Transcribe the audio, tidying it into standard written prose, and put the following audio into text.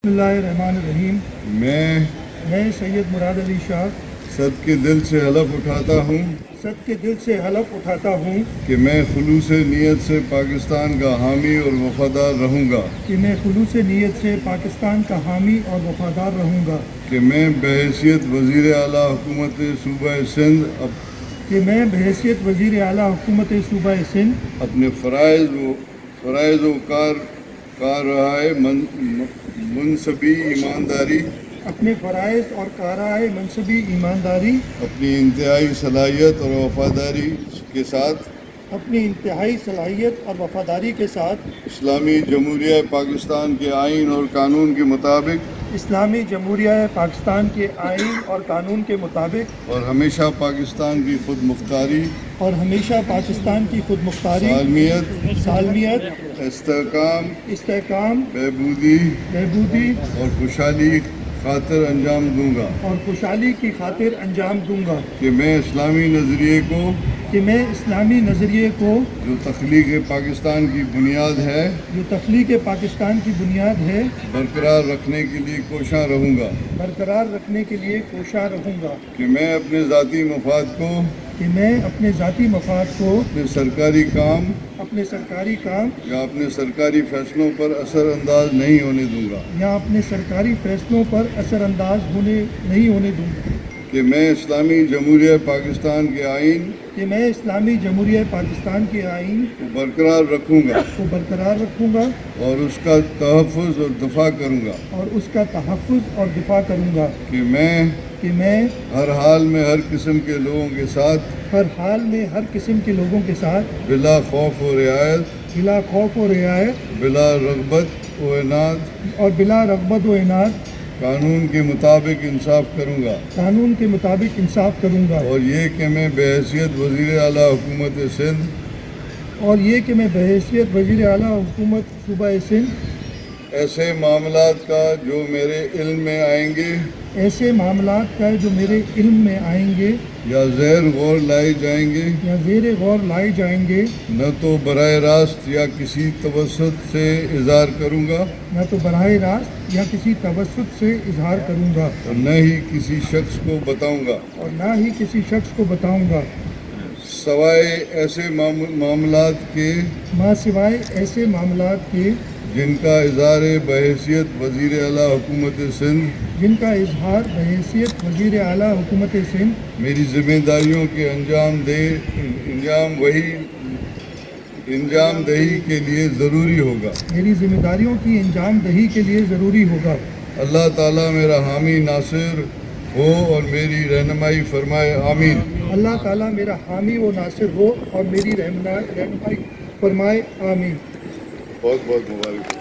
بسم اللہ الرحمن الرحیم۔ میں سید مراد علی شاہ صد کے دل سے حلف اٹھاتا ہوں کہ میں خلوص نیت سے پاکستان کا حامی اور وفادار رہوں گا کہ میں بحیثیت وزیر اعلیٰ حکومت صوبہ سندھ اپنے فرائض و کاررہائے منصبی ایمانداری اپنی انتہائی صلاحیت اور وفاداری کے ساتھ اسلامی جمہوریہ پاکستان کے آئین اور قانون کے مطابق اور ہمیشہ پاکستان کی خود مختاری سالمیت استحکام بہبودی اور خوشحالی کی خاطر انجام دوں گا کہ میں اسلامی نظریے کو جو تخلیق پاکستان کی بنیاد ہے برقرار رکھنے کے لیے کوشاں رہوں گا کہ میں اپنے ذاتی مفاد کو اپنے سرکاری کام یا اپنے سرکاری فیصلوں پر اثر انداز نہیں ہونے دوں گا کہ میں اسلامی جمہوریہ پاکستان کے آئین کو برقرار رکھوں گا اور اس کا تحفظ اور دفاع کروں گا کہ میں ہر حال میں ہر قسم کے لوگوں کے ساتھ بلا خوف و رعایت بلا رغبت و عناد قانون کے مطابق انصاف کروں گا اور یہ کہ میں بحیثیت وزیر اعلیٰ حکومت صوبہ سندھ ایسے معاملات کا جو میرے علم میں آئیں گے یا زیر غور لائے جائیں گے نہ تو براہ راست یا کسی توسط سے اظہار کروں گا اور نہ ہی کسی شخص کو بتاؤں گا سوائے ایسے معاملات کے جن کا اظہار بحیثیت وزیر اعلیٰ حکومت سندھ میری ذمہ داریوں کے انجام دہی کے لیے ضروری ہوگا اللہ تعالیٰ میرا حامی ناصر ہو اور میری رہنمائی فرمائے آمین بہت بہت مبارک